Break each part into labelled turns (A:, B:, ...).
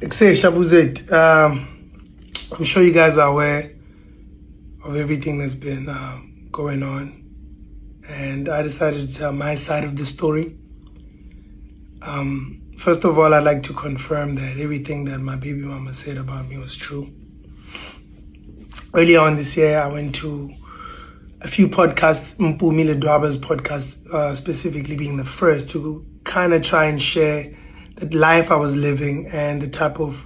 A: Shabuzet, I'm sure you guys are aware of everything that's been going on, and I decided to tell my side of the story. First of all, I'd like to confirm that everything that my baby mama said about me was true. Earlier on this year, I went to a few podcasts, Mpumile Dwaba's podcast, specifically being the first, to kind of try and share the life I was living and the type of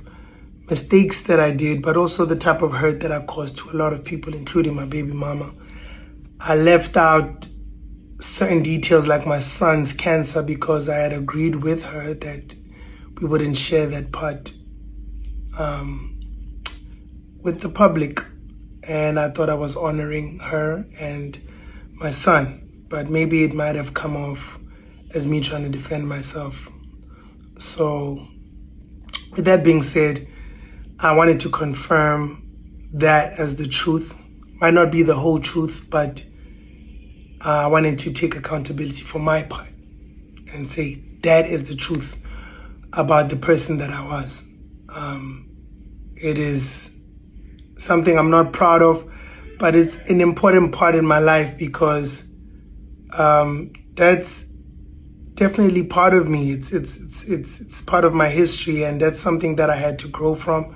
A: mistakes that I did, but also the type of hurt that I caused to a lot of people, including my baby mama. I left out certain details like my son's cancer because I had agreed with her that we wouldn't share that part with the public. And I thought I was honoring her and my son, but maybe it might have come off as me trying to defend myself. So with that being said, I wanted to confirm that as the truth. Might not be the whole truth, but I wanted to take accountability for my part and say that is the truth about the person that I was. It is something I'm not proud of, but it's an important part in my life because that's definitely part of me. It's part of my history, and that's something that I had to grow from,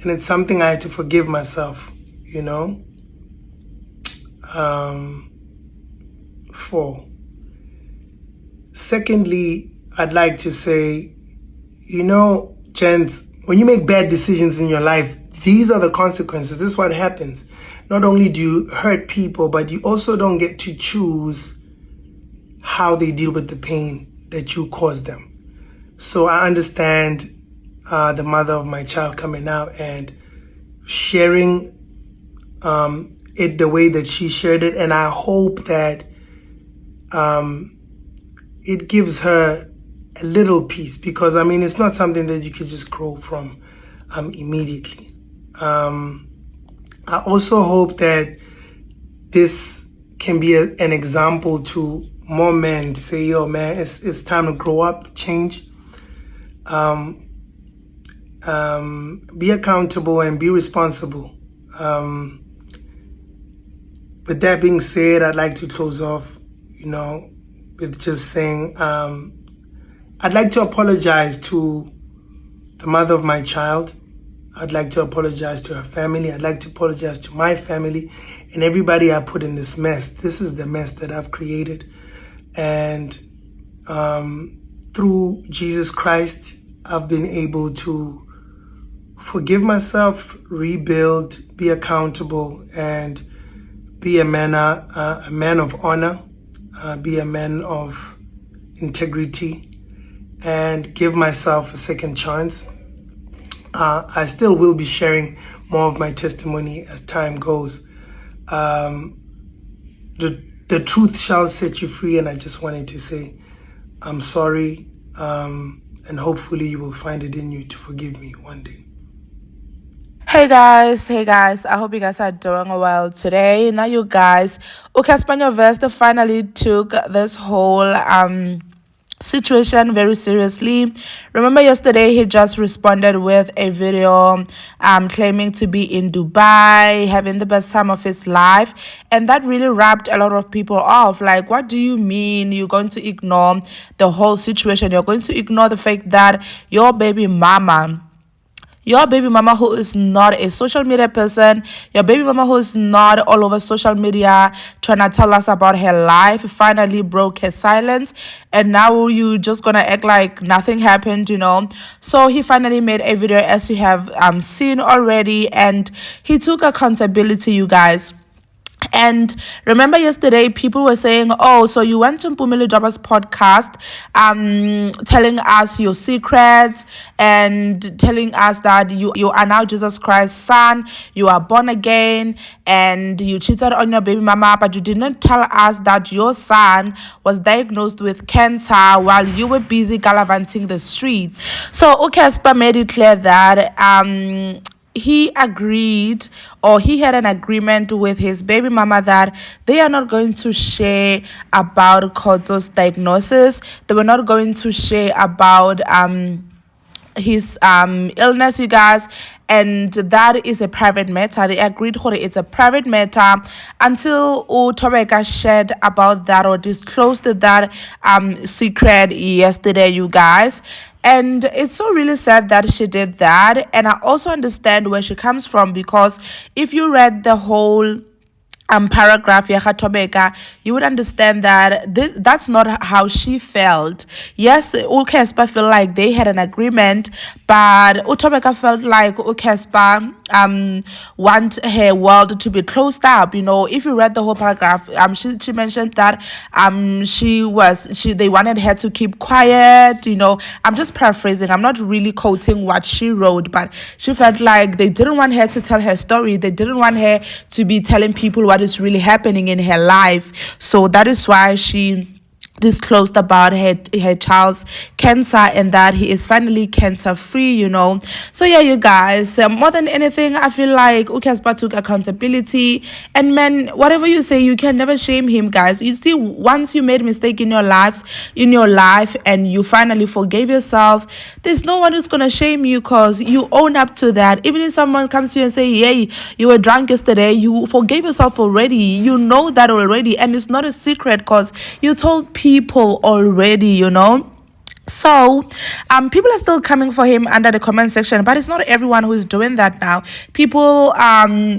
A: and it's something I had to forgive myself, you know. Secondly, I'd like to say, you know, gents, when you make bad decisions in your life, these are the consequences. This is what happens. Not only do you hurt people, but you also don't get to choose how they deal with the pain that you caused them. So I understand the mother of my child coming out and sharing it the way that she shared it, and I hope that it gives her a little peace, because I mean it's not something that you could just grow from immediately. I also hope that this can be an example to more men to say, yo man, it's time to grow up, change, be accountable and be responsible. With that being said, I'd like to close off, you know, with just saying, I'd like to apologize to the mother of my child. I'd like to apologize to her family. I'd like to apologize to my family and everybody I put in this mess. This is the mess that I've created. And through Jesus Christ, I've been able to forgive myself, rebuild, be accountable, and be a man of honor, be a man of integrity, and give myself a second chance. I still will be sharing more of my testimony as time goes. The truth shall set you free, and I just wanted to say I'm sorry, and hopefully you will find it in you to forgive me one day.
B: Hey guys, I hope you guys are doing well today. Now you guys, Cassper Nyovest finally took this whole situation very seriously. Remember yesterday he just responded with a video claiming to be in Dubai, having the best time of his life, and that really rubbed a lot of people off. Like, what do you mean you're going to ignore the whole situation? You're going to ignore the fact that your baby mama who is not a social media person, your baby mama who is not all over social media trying to tell us about her life, finally broke her silence, and now you just gonna act like nothing happened, you know. So he finally made a video, as you have seen already, and he took accountability, you guys. And remember yesterday people were saying, oh, so you went to Mpumile Dwaba's podcast telling us your secrets and telling us that you are now Jesus Christ's son, you are born again, and you cheated on your baby mama, but you did not tell us that your son was diagnosed with cancer while you were busy gallivanting the streets. So Cassper made it clear that he agreed, or he had an agreement with his baby mama that they are not going to share about Khotso's diagnosis. They were not going to share about his illness, you guys, and that is a private matter. They agreed for it's a private matter until Thobeka shared about that or disclosed that secret yesterday, you guys. And it's so really sad that she did that, and I also understand where she comes from, because if you read the whole paragraph ya Thobeka, you would understand that that's not how she felt. Yes, Cassper felt like they had an agreement, but Thobeka felt like Cassper want her world to be closed up. You know, if you read the whole paragraph, she mentioned that they wanted her to keep quiet. You know, I'm just paraphrasing. I'm not really quoting what she wrote, but she felt like they didn't want her to tell her story. They didn't want her to be telling people what is really happening in her life. So that is why she disclosed about her child's cancer, and that he is finally cancer free, you know. So yeah, you guys, more than anything, I feel like Cassper took accountability. And man, whatever you say, you can never shame him, guys. You see, once you made a mistake in your life and you finally forgave yourself, there's no one who's gonna shame you, because you own up to that. Even if someone comes to you and say, hey, you were drunk yesterday, you forgave yourself already. You know that already, and it's not a secret, because you told people already, you know. So people are still coming for him under the comment section, but it's not everyone who is doing that now. People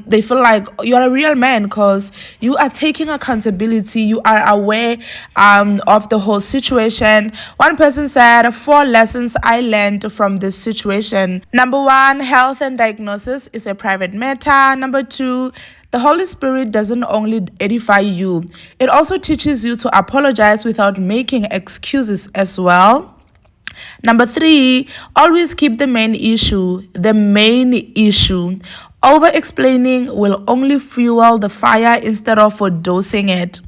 B: they feel like you're a real man because you are taking accountability, you are aware of the whole situation. One person said 4 lessons I learned from this situation. Number 1, health and diagnosis is a private matter. Number 2, the Holy Spirit doesn't only edify you, it also teaches you to apologize without making excuses as well. Number 3, always keep the main issue. Over explaining will only fuel the fire instead of dosing it.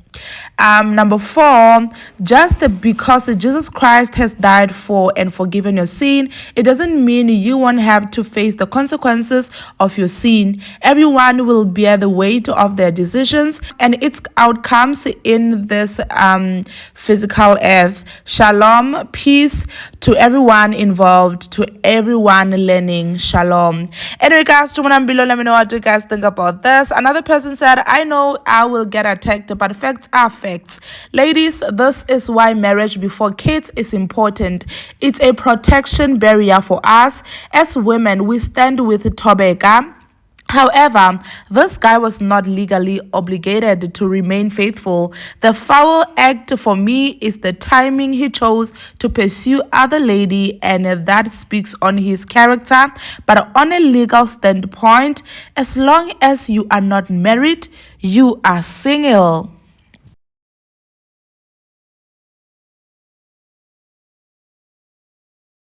B: Number 4, just because Jesus Christ has died for and forgiven your sin, it doesn't mean you won't have to face the consequences of your sin. Everyone will bear the weight of their decisions and its outcomes in this physical earth. Shalom, peace to everyone involved, to everyone learning. Shalom. In regards to what below, let me know what you guys think about this. Another person said, I know I will get attacked, but facts are facts. Ladies, this is why marriage before kids is important. It's a protection barrier for us. As women, we stand with Thobeka. However, this guy was not legally obligated to remain faithful. The foul act for me is the timing he chose to pursue other lady, and that speaks on his character. But on a legal standpoint, as long as you are not married, you are single.